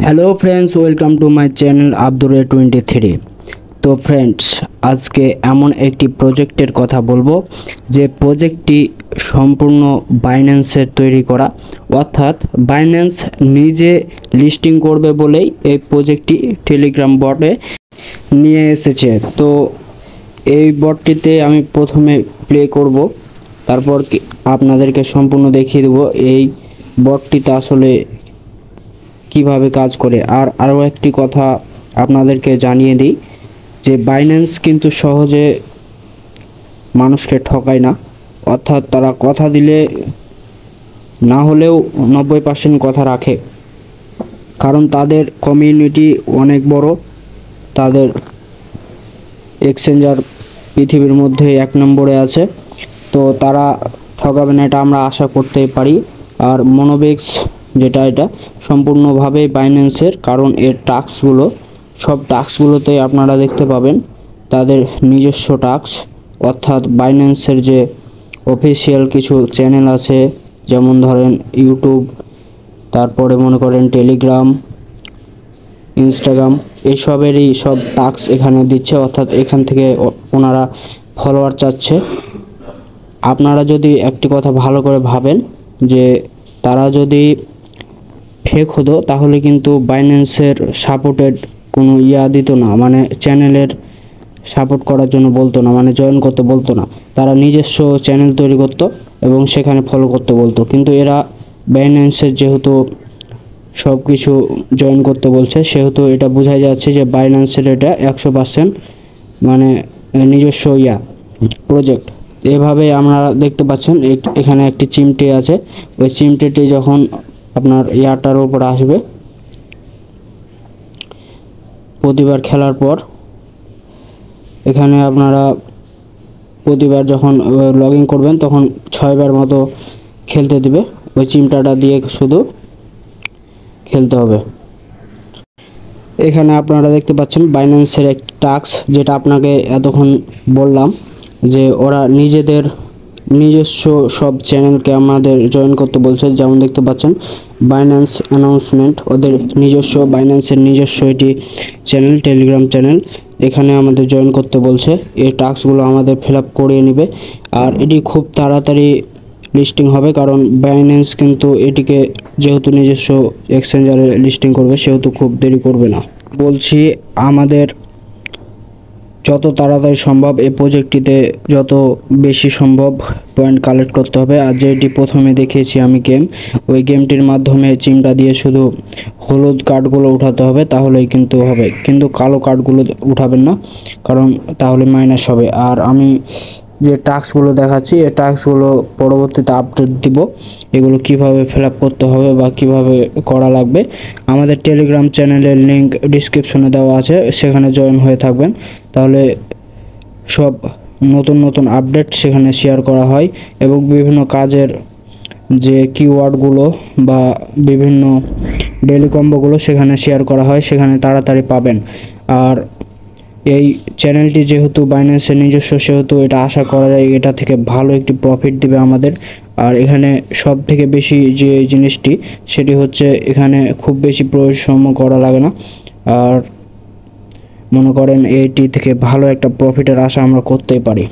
Hello friends, welcome to my channel আব্দুরে 23। তো friends, আজকে এমন একটি প্রজেক্টের কথা বলবো যে প্রজেক্টটি সম্পূর্ণ বাইন্যান্সের তৈরি করা, অর্থাৎ বাইন্যান্স নিজে লিস্টিং করবে বলেই এই প্রজেক্টটি টেলিগ্রাম বটে নিয়ে এসেছে। তো এই বটটিতে আমি প্রথমে প্লে করব, তারপর আপনাদেরকে সম্পূর্ণ দেখিয়ে দেবো এই বটটিতে আসলে কিভাবে কাজ করে। আর আরও একটি কথা আপনাদেরকে জানিয়ে দিই যে বাইন্যান্স কিন্তু সহজে মানুষকে ঠকায় না, অর্থাৎ তারা কথা দিলে না হলেও 90% কথা রাখে, কারণ তাদের কমিউনিটি অনেক বড়। তাদের এক্সচেঞ্জার পৃথিবীর মধ্যে 1 নম্বরে আছে, তো তারা ঠকাবে না, এটা আমরা আশা করতেই পারি। আর মনোবেক্স যেটা, এটা সম্পূর্ণভাবে বাইন্যান্সের, কারণ এর সব টাস্কগুলোতেই আপনারা দেখতে পাবেন তাদের নিজস্ব টাস্ক, অর্থাৎ বাইন্যান্সের যে অফিসিয়াল কিছু চ্যানেল আছে, যেমন ধরেন ইউটিউব, তারপরে মনে করেন টেলিগ্রাম, ইনস্টাগ্রাম, এইসবেরই সব টাস্ক এখানে দিচ্ছে, অর্থাৎ এখান থেকে ওনারা ফলোয়ার চাচ্ছে। আপনারা যদি একটি কথা ভালো করে ভাবেন যে তারা যদি ফেক হতো তাহলে কিন্তু বাইন্যান্সের সাপোর্টেড কোনো দিত না, মানে চ্যানেলের সাপোর্ট করার জন্য বলতো না, মানে জয়েন করতে বলতো না। তারা নিজস্ব চ্যানেল তৈরি করতো এবং সেখানে ফলো করতে বলতো, কিন্তু এরা বাইন্যান্সের যেহেতু সব কিছু জয়েন করতে বলছে, সেহেতু এটা বোঝাই যাচ্ছে যে বাইন্যান্সের এটা 100% মানে নিজস্ব প্রজেক্ট। এভাবে আমরা দেখতে পাচ্ছেন এখানে একটি চিমটে আছে। ওই চিমটেটি যখন আপনার ইয়ারটার উপর আসবে, প্রতিবার খেলার পর এখানে আপনারা প্রতিবার যখন লগ ইন করবেন তখন 6 বার মতো খেলতে দিবে। ওই চিমটাটা দিয়ে শুধু খেলতে হবে। এখানে আপনারা দেখতে পাচ্ছেন বাইন্যান্সের একটি টাস্ক, যেটা আপনাকে এতক্ষণ বললাম যে ওরা নিজেদের নিজস্ব সব চ্যানেলকে আমাদের জয়েন করতে বলছে। যেমন দেখতে পাচ্ছেন বাইন্যান্স অ্যানাউন্সমেন্ট, ওদের নিজস্ব বাইন্যান্সের নিজস্ব এটি চ্যানেল, টেলিগ্রাম চ্যানেল, এখানে আমাদের জয়েন করতে বলছে। এই টাস্কগুলো আমাদের ফিল আপ করিয়ে নেবে, আর এটি খুব তাড়াতাড়ি লিস্টিং হবে, কারণ বাইন্যান্স কিন্তু এটিকে যেহেতু নিজস্ব এক্সচেঞ্জারে লিস্টিং করবে, সেহেতু খুব দেরি করবে না। বলছি, আমাদের যত তাড়াতাড়ি সম্ভব এই প্রজেক্টটিতে যত বেশি সম্ভব পয়েন্ট কালেক্ট করতে হবে। আর যেটি প্রথমে দেখিয়েছি আমি ওই গেমটির মাধ্যমে চিমটা দিয়ে শুধু হলুদ কার্ডগুলো উঠাতে হবে, তাহলেই কিন্তু হবে, কিন্তু কালো কার্ডগুলো উঠাবেন না, কারণ তাহলে মাইনাস হবে। আর আমি যে টাস্কগুলো দেখাচ্ছি, এই টাস্কগুলো পরবর্তীতে আপডেট দিব, এগুলো কিভাবে ফিল আপ করতে হবে বা কিভাবে করা লাগবে। আমাদের টেলিগ্রাম চ্যানেলের লিঙ্ক ডিসক্রিপশনে দেওয়া আছে, সেখানে জয়েন হয়ে থাকবেন, তাহলে সব নতুন নতুন আপডেট সেখানে শেয়ার করা হয়, এবং বিভিন্ন কাজের যে কিওয়ার্ডগুলো বা বিভিন্ন ডেইলি কম্বোগুলো সেখানে শেয়ার করা হয়, সেখানে তাড়াতাড়ি পাবেন। আর এই চ্যানেলটি যেহেতু বাইন্যান্সের নিজস্ব, সেহেতু এটা আশা করা যায় এটা থেকে ভালো একটি প্রফিট দিবে আমাদের। আর এখানে সব থেকে বেশি যে জিনিসটি, সেটি হচ্ছে এখানে খুব বেশি পরিশ্রম করা লাগে না। আর মনে করেন এইটি থেকে ভালো একটা প্রফিটের আশা আমরা করতেই পারি।